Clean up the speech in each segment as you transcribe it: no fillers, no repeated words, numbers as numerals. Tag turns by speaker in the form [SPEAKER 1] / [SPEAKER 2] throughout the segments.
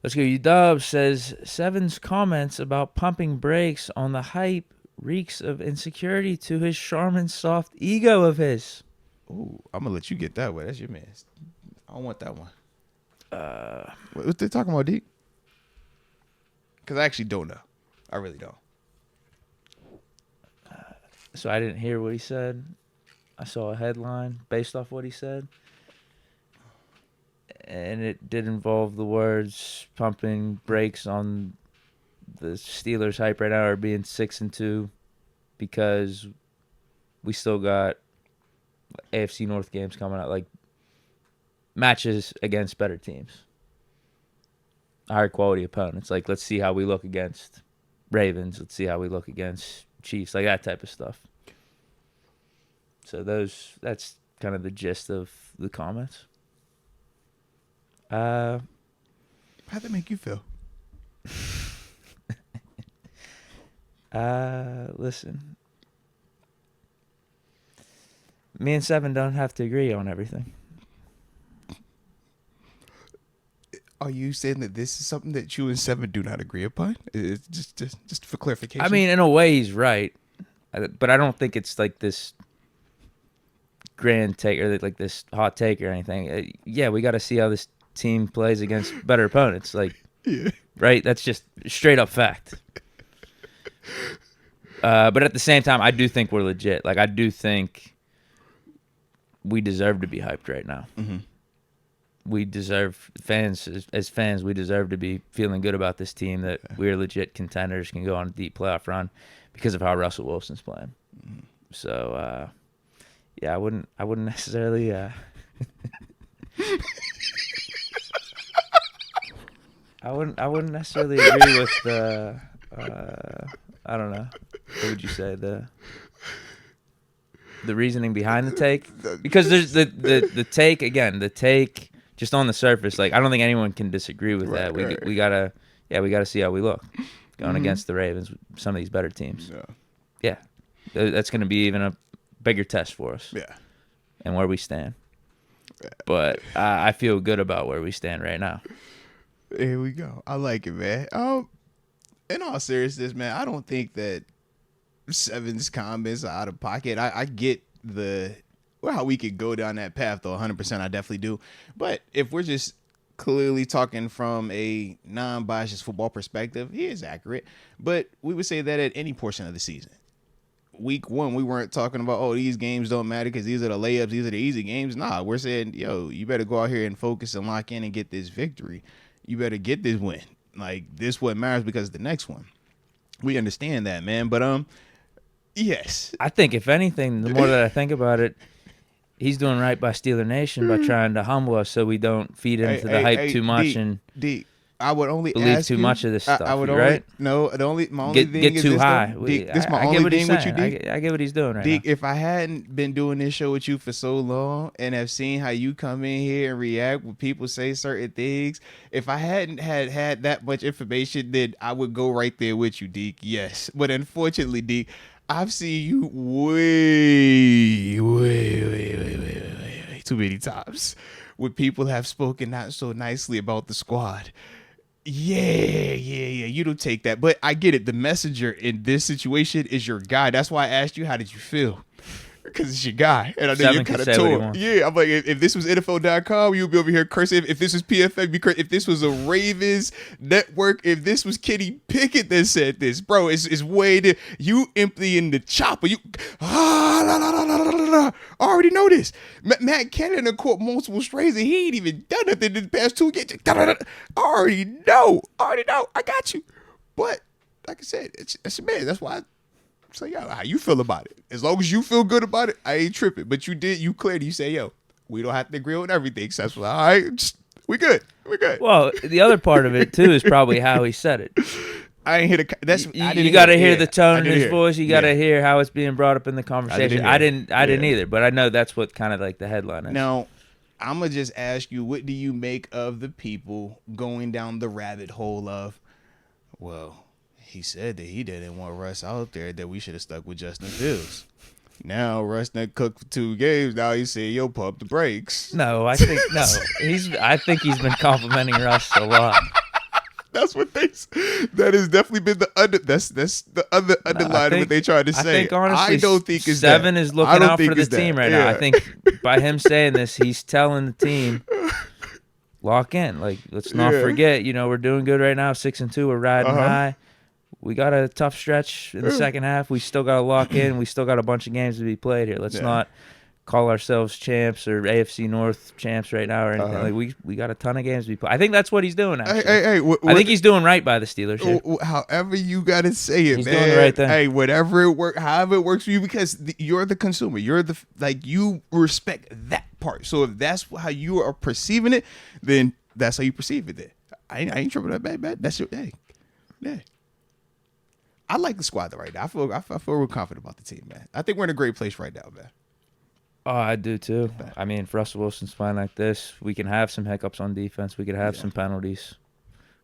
[SPEAKER 1] Let's go. UW says Seven's comments about pumping brakes on the hype reeks of insecurity to his Charmin soft ego of his.
[SPEAKER 2] Ooh, I'm gonna let you get that way. That's your man. I don't want that one.
[SPEAKER 1] Uh,
[SPEAKER 2] What they talking about, Deke? Because I actually don't know. I really don't.
[SPEAKER 1] so I didn't hear what he said. I saw a headline based off what he said. And it did involve the words pumping brakes on the Steelers hype right now are being 6-2 because we still got AFC North games coming out, like matches against better teams, higher quality opponents. Like, let's see how we look against Ravens. Let's see how we look against Chiefs, like that type of stuff. So that's kind of the gist of the comments.
[SPEAKER 2] How'd that make you feel?
[SPEAKER 1] Listen. Me and Seven don't have to agree on everything.
[SPEAKER 2] Are you saying that this is something that you and Seven do not agree upon? It's just for clarification.
[SPEAKER 1] I mean, in a way, he's right, but I don't think it's like this grand take or like this hot take or anything. Yeah, we got to see how this team plays against better opponents. Like,
[SPEAKER 2] yeah.
[SPEAKER 1] Right? That's just straight up fact. But at the same time, I do think we're legit. Like, I do think we deserve to be hyped right now.
[SPEAKER 2] Mm-hmm.
[SPEAKER 1] We deserve, as fans, we deserve to be feeling good about this team, that we're legit contenders, can go on a deep playoff run because of how Russell Wilson's playing.
[SPEAKER 2] Mm-hmm.
[SPEAKER 1] So, yeah, I wouldn't necessarily. I wouldn't necessarily agree with the. I don't know. What would you say, the reasoning behind the take? Because there's the take again. The take just on the surface, like, I don't think anyone can disagree with that. We gotta see how we look going against the Ravens, some of these better teams. Yeah, that's gonna be even a bigger test for us.
[SPEAKER 2] Yeah,
[SPEAKER 1] and where we stand. But I feel good about where we stand right now.
[SPEAKER 2] Here we go. I like it, man. In all seriousness, man, I don't think that Seven's comments are out of pocket. I get how we could go down that path, though. 100%, I definitely do. But if we're just clearly talking from a non-biased football perspective, he is accurate. But we would say that at any portion of the season. Week 1, we weren't talking about, oh, these games don't matter because these are the layups, these are the easy games. Nah, we're saying, yo, you better go out here and focus and lock in and get this victory. You better get this win. Like, this what matters because of the next one. We understand that, man. But yes.
[SPEAKER 1] I think if anything, the more that I think about it, he's doing right by Steeler Nation by trying to humble us so we don't feed into the hype too much and
[SPEAKER 2] I would only
[SPEAKER 1] believe
[SPEAKER 2] ask
[SPEAKER 1] too
[SPEAKER 2] you,
[SPEAKER 1] much of this stuff.
[SPEAKER 2] I would
[SPEAKER 1] right?
[SPEAKER 2] only my only thing
[SPEAKER 1] get
[SPEAKER 2] is
[SPEAKER 1] too
[SPEAKER 2] this,
[SPEAKER 1] high.
[SPEAKER 2] Deke, this my
[SPEAKER 1] I
[SPEAKER 2] only thing with you,
[SPEAKER 1] saying.
[SPEAKER 2] Deke.
[SPEAKER 1] I get what he's doing right
[SPEAKER 2] Deke,
[SPEAKER 1] now.
[SPEAKER 2] if I hadn't been doing this show with you for so long and have seen how you come in here and react when people say certain things, if I hadn't had that much information, then I would go right there with you, Deke. Yes, but unfortunately, Deke, I've seen you way too many times when people have spoken not so nicely about the squad. Yeah. You don't take that. But I get it. The messenger in this situation is your guy. That's why I asked you, how did you feel? Because it's your guy. And I know you're kind of torn. Yeah, I'm like, if this was NFL.com, you'd be over here cursing. If this was PFF, you'd be cursing. If this was a Ravens network, if this was Kenny Pickett that said this, bro, it's way you emptying the chopper. You I already know this. Matt Canada caught multiple strays and he ain't even done nothing in the past 2 games. I already know. I got you. But like I said, it's a man. That's why. So, yo, how you feel about it? As long as you feel good about it, I ain't tripping. But you cleared. You say, yo, we don't have to agree on everything. So that's all right. We good.
[SPEAKER 1] Well, the other part of it too is probably how he said it.
[SPEAKER 2] I ain't hear
[SPEAKER 1] you got to hear the tone in his voice. You got to hear how it's being brought up in the conversation. I didn't either, but I know that's what kind of like the headline is.
[SPEAKER 2] Now, I'm gonna just ask you, what do you make of the people going down the rabbit hole of, well, he said that he didn't want Russ out there, that we should have stuck with Justin Fields. Now Russ done cooked for 2 games. Now he said, yo, pump the brakes.
[SPEAKER 1] No, I think he's been complimenting Russ a lot.
[SPEAKER 2] That's what that has definitely been that's the other underline what they tried to say.
[SPEAKER 1] I think honestly,
[SPEAKER 2] I don't think it's
[SPEAKER 1] Seven
[SPEAKER 2] that.
[SPEAKER 1] is looking out for the
[SPEAKER 2] that.
[SPEAKER 1] team right now. I think by him saying this, he's telling the team, lock in. Like, let's not forget, we're doing good right now. 6-2, we're riding high. We got a tough stretch in the second half. We still got to lock in. We still got a bunch of games to be played here. Let's not call ourselves champs or AFC North champs right now or anything. Like we got a ton of games to be played. I think that's what he's doing, actually.
[SPEAKER 2] Hey,
[SPEAKER 1] I think he's doing right by the Steelers here.
[SPEAKER 2] However you got to say it,
[SPEAKER 1] he's
[SPEAKER 2] man.
[SPEAKER 1] He's doing the right thing.
[SPEAKER 2] Hey, whatever it works, however it works for you, because you're the consumer. You're you respect that part. So if that's how you are perceiving it, then that's how you perceive it. Then I ain't tripping that bad. That's your yeah. I like the squad though right now. I feel real confident about the team, man. I think we're in a great place right now, man.
[SPEAKER 1] Oh, I do too. I mean, if Russell Wilson's playing like this, we can have some hiccups on defense. We could have some penalties.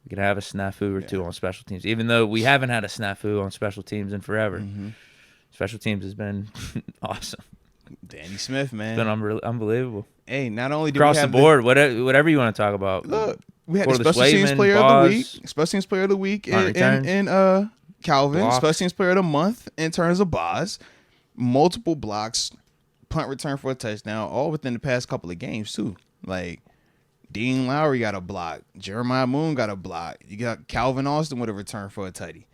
[SPEAKER 1] We could have a snafu or two on special teams, even though we haven't had a snafu on special teams in forever. Mm-hmm. Special teams has been awesome.
[SPEAKER 2] Danny Smith, man.
[SPEAKER 1] It's been unbelievable.
[SPEAKER 2] Hey, not only did
[SPEAKER 1] across
[SPEAKER 2] we have
[SPEAKER 1] the board, whatever you want to talk about.
[SPEAKER 2] Look, we had the special teams player of the week, special teams player of the week in Calvin,
[SPEAKER 1] blocks.
[SPEAKER 2] Special teams player of the month in terms of Boz, multiple blocks, punt return for a touchdown, all within the past couple of games too. Like Dean Lowry got a block, Jeremiah Moon got a block, you got Calvin Austin with a return for a tutty.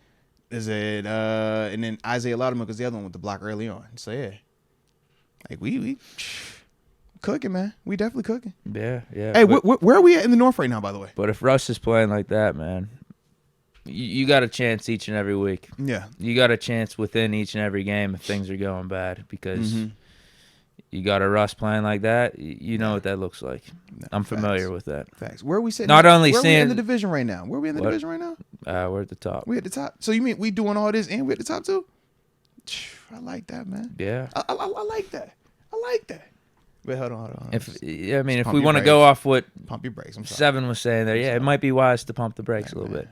[SPEAKER 2] Is it and then Isaiah Loudermilk was the other one with the block early on. So yeah, like we cooking, man. We definitely cooking.
[SPEAKER 1] Yeah.
[SPEAKER 2] Hey, where are we at in the North right now, by the way?
[SPEAKER 1] But if Russ is playing like that, man, you got a chance each and every week.
[SPEAKER 2] Yeah.
[SPEAKER 1] You got a chance within each and every game if things are going bad because you got a Russ playing like that. You know what that looks like. I'm familiar with that.
[SPEAKER 2] Facts. Where are we sitting?
[SPEAKER 1] Not only
[SPEAKER 2] where
[SPEAKER 1] seeing
[SPEAKER 2] are we in the division right now? Where are we in the division right now?
[SPEAKER 1] We're at the top.
[SPEAKER 2] We at the top. So you mean we doing all this and we at the top too? I like that, man.
[SPEAKER 1] Yeah.
[SPEAKER 2] I like that. I like that. Wait, hold on.
[SPEAKER 1] If we want to go off what
[SPEAKER 2] pump your brakes. I'm sorry.
[SPEAKER 1] Seven was saying there, it might be wise to pump the brakes a little bit.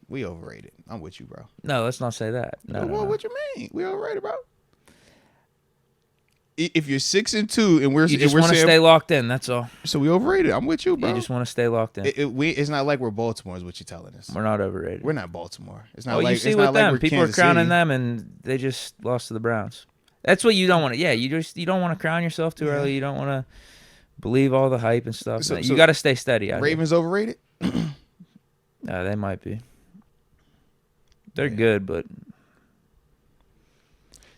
[SPEAKER 2] We overrated. I'm with you, bro.
[SPEAKER 1] No, let's not say that. No.
[SPEAKER 2] What you mean? We overrated, bro. If you're 6-2 and we're
[SPEAKER 1] you just want to stay locked in, that's all.
[SPEAKER 2] So we overrated. I'm with you, bro.
[SPEAKER 1] You just want to stay locked in.
[SPEAKER 2] It's not like we're Baltimore, is what you're telling us.
[SPEAKER 1] We're not overrated.
[SPEAKER 2] We're not Baltimore. It's not
[SPEAKER 1] like
[SPEAKER 2] you
[SPEAKER 1] see
[SPEAKER 2] it's
[SPEAKER 1] with
[SPEAKER 2] not
[SPEAKER 1] them.
[SPEAKER 2] Like we're
[SPEAKER 1] People
[SPEAKER 2] Kansas
[SPEAKER 1] are crowning
[SPEAKER 2] City.
[SPEAKER 1] them, and they just lost to the Browns. That's what you don't want to. Yeah, you don't want to crown yourself too early. You don't want to believe all the hype and stuff. So you got to stay steady.
[SPEAKER 2] Ravens overrated?
[SPEAKER 1] No, they might be. They're good, but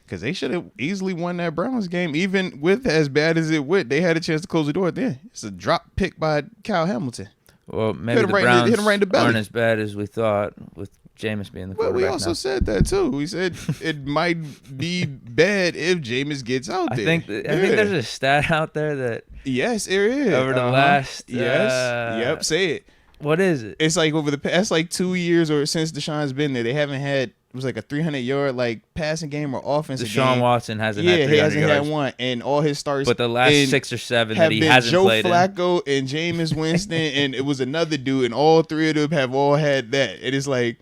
[SPEAKER 2] because they should have easily won that Browns game, even with as bad as it went. They had a chance to close the door at the end. It's a drop pick by Kyle Hamilton.
[SPEAKER 1] Well, maybe the Browns aren't as bad as we thought with Jameis being the quarterback.
[SPEAKER 2] Well, we also said that too. We said it might be bad if Jameis gets out there.
[SPEAKER 1] I think there's a stat out there that
[SPEAKER 2] yes, there is
[SPEAKER 1] over the last
[SPEAKER 2] yep, say it.
[SPEAKER 1] What is it?
[SPEAKER 2] It's like over the past 2 years or since Deshaun's been there, they haven't had. It was like a 300-yard passing game or offensive game.
[SPEAKER 1] Deshaun Watson hasn't had 300
[SPEAKER 2] he hasn't
[SPEAKER 1] yards.
[SPEAKER 2] had one, and all his starts.
[SPEAKER 1] But the last 6 or 7 that he hasn't
[SPEAKER 2] Joe
[SPEAKER 1] played
[SPEAKER 2] Flacco and Jameis Winston, and it was another dude, and all three of them have all had that. It is like,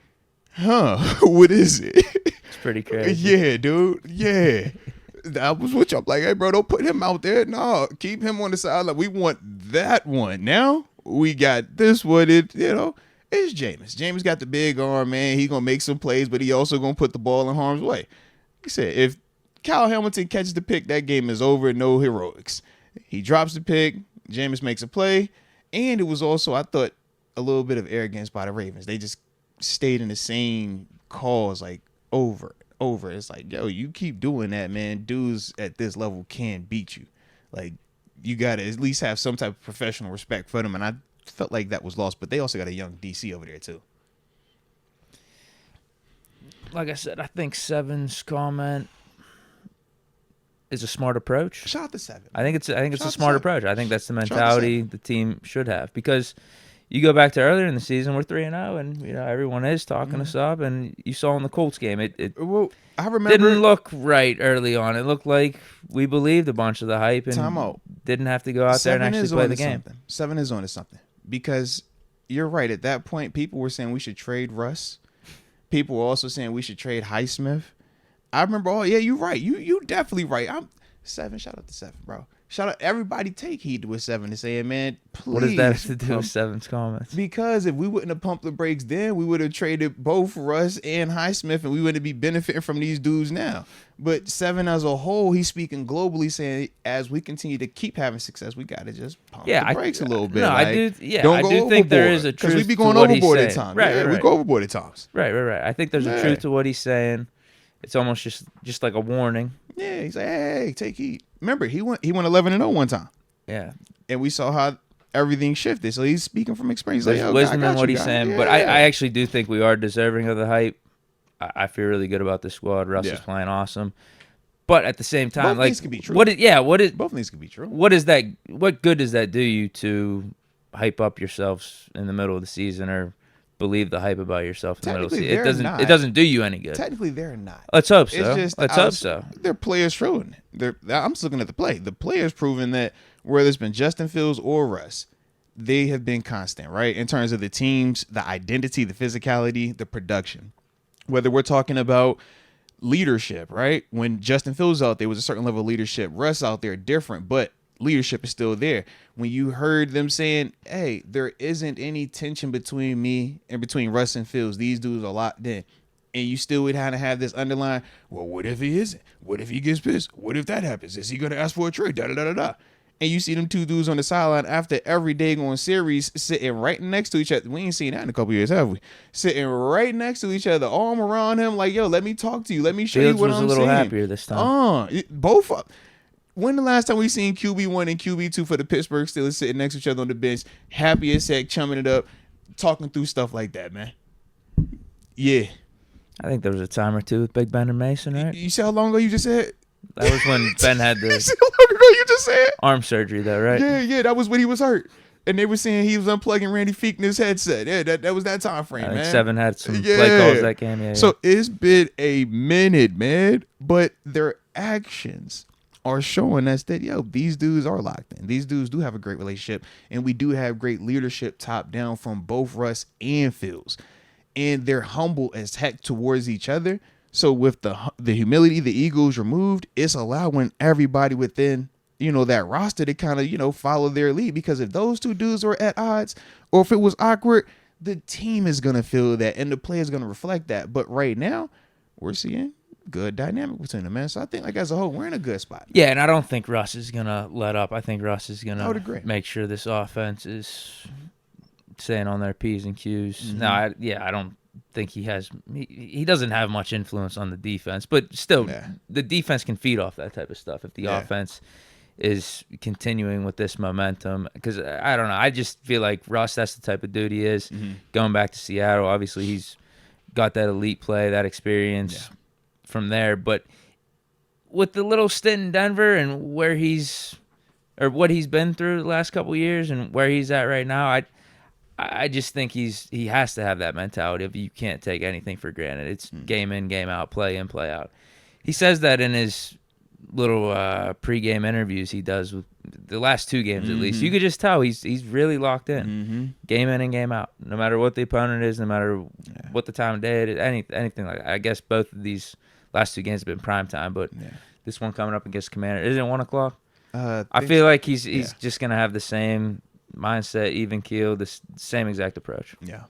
[SPEAKER 2] what is it?
[SPEAKER 1] It's pretty crazy.
[SPEAKER 2] Yeah, dude. Yeah. I was with you. I'm like, hey, bro, don't put him out there. No, keep him on the sideline. We want that one. Now we got this one. It's Jameis. Jameis got the big arm, man. He going to make some plays, but he also going to put the ball in harm's way. Like I said, if Kyle Hamilton catches the pick, that game is over. No heroics. He drops the pick. Jameis makes a play. And it was also, I thought, a little bit of arrogance by the Ravens. They just stayed in the same calls, over. It's like, yo, you keep doing that, man. Dudes at this level can't beat you. You got to at least have some type of professional respect for them. And I felt like that was lost, but they also got a young DC over there too.
[SPEAKER 1] Like I said, I think Seven's comment is a smart approach.
[SPEAKER 2] Shout out to Seven.
[SPEAKER 1] I think it's a smart approach. I think that's the mentality the team should have, because you go back to earlier in the season, we're 3-0, and everyone is talking us up, and you saw in the Colts game, I remember didn't look right early on. It looked like we believed a bunch of the hype and didn't have to go out there and actually play the game.
[SPEAKER 2] Seven is on to something. Because you're right. At that point, people were saying we should trade Russ. People were also saying we should trade Highsmith. I remember, you're right. You definitely right. Shout out to Seven, bro. Shout out everybody. Take heed to what Seven is saying, man. Please.
[SPEAKER 1] What does that have to do with Seven's comments?
[SPEAKER 2] Because if we wouldn't have pumped the brakes then, we would have traded both Russ and Highsmith, and we wouldn't be benefiting from these dudes now. But Seven as a whole, he's speaking globally, saying as we continue to keep having success, we got to just pump the brakes a little bit.
[SPEAKER 1] No,
[SPEAKER 2] like,
[SPEAKER 1] I do. Yeah,
[SPEAKER 2] don't
[SPEAKER 1] I
[SPEAKER 2] go
[SPEAKER 1] do
[SPEAKER 2] overboard,
[SPEAKER 1] think there is a truth.
[SPEAKER 2] because we be going
[SPEAKER 1] to what
[SPEAKER 2] overboard
[SPEAKER 1] he's
[SPEAKER 2] at
[SPEAKER 1] saying.
[SPEAKER 2] times.
[SPEAKER 1] Right,
[SPEAKER 2] yeah,
[SPEAKER 1] right,
[SPEAKER 2] we go overboard at times.
[SPEAKER 1] Right. I think there's a truth to what he's saying. It's almost just like a warning.
[SPEAKER 2] Yeah, he's like, hey, take heed. Remember, he went 11-0 one time.
[SPEAKER 1] Yeah,
[SPEAKER 2] and we saw how everything shifted. So he's speaking from experience.
[SPEAKER 1] There's
[SPEAKER 2] like,
[SPEAKER 1] wisdom
[SPEAKER 2] in
[SPEAKER 1] what he's saying, but I actually do think we are deserving of the hype. I feel really good about the squad. Russ is playing awesome, but at the same time,
[SPEAKER 2] both
[SPEAKER 1] like,
[SPEAKER 2] things can be true.
[SPEAKER 1] Both
[SPEAKER 2] things can be true.
[SPEAKER 1] What is that? What good does that do you to hype up yourselves in the middle of the season or believe the hype about yourself in the middle of the season? It doesn't do you any good.
[SPEAKER 2] Technically, they're not.
[SPEAKER 1] Let's hope so.
[SPEAKER 2] Let's hope so. Their players showing. I'm just looking at the play. The players proving that whether it's been Justin Fields or Russ, they have been constant, right? In terms of the teams, the identity, the physicality, the production. Whether we're talking about leadership, right? When Justin Fields out there was a certain level of leadership. Russ out there different, but leadership is still there. When you heard them saying, hey, there isn't any tension between me and between Russ and Fields, these dudes are locked in. And you still would kind of have this underline, well, what if he isn't? What if he gets pissed? What if that happens? Is he going to ask for a trade? Da-da-da-da-da. And you see them two dudes on the sideline after every day going series sitting right next to each other. We ain't seen that in a couple years, have we? Sitting right next to each other, arm around him, like, yo, let me talk to you. Let me show you what I'm saying.
[SPEAKER 1] Fields was a little happier this time.
[SPEAKER 2] Both. When the last time we seen QB1 and QB2 for the Pittsburgh Steelers sitting next to each other on the bench, happy as heck, chumming it up, talking through stuff like that, man? Yeah.
[SPEAKER 1] I think there was a time or two with Big Ben and Mason, right?
[SPEAKER 2] You see how long ago you just said?
[SPEAKER 1] That was when Ben had
[SPEAKER 2] You see
[SPEAKER 1] the
[SPEAKER 2] how long ago you just said?
[SPEAKER 1] arm surgery, though, right?
[SPEAKER 2] Yeah, that was when he was hurt. And they were saying he was unplugging Randy Fichtner's headset. Yeah, that was that time frame,
[SPEAKER 1] I think
[SPEAKER 2] man.
[SPEAKER 1] Seven had some play calls that game. Yeah.
[SPEAKER 2] So it's been a minute, man. But their actions are showing us that, yo, these dudes are locked in. These dudes do have a great relationship. And we do have great leadership top down from both Russ and Fields. And they're humble as heck towards each other. So with the humility, the egos removed, it's allowing everybody within, that roster to kind of, follow their lead. Because if those two dudes were at odds, or if it was awkward, the team is going to feel that and the player is going to reflect that. But right now, we're seeing good dynamic between them, man. So I think, like, as a whole, we're in a good spot.
[SPEAKER 1] Yeah, and I don't think Russ is going to let up. I think Russ is going to make sure this offense is staying on their P's and Q's. Mm-hmm. No, I don't think he doesn't have much influence on the defense, but still the defense can feed off that type of stuff if the offense is continuing with this momentum. Because I don't know, I just feel like Russ, that's the type of dude he is. Going back to Seattle, obviously he's got that elite play, that experience from there, but with the little stint in Denver and what he's been through the last couple of years and where he's at right now, I just think he has to have that mentality of you can't take anything for granted. It's game in, game out, play in, play out. He says that in his little pregame interviews he does with the last two games at least. You could just tell he's really locked in. Game in and game out. No matter what the opponent is, no matter what the time of day it is, anything like that. I guess both of these last two games have been prime time, but this one coming up against Commander, isn't it 1 o'clock? I feel like he's just going to have the same mindset, even keel, the same exact approach.
[SPEAKER 2] Yeah.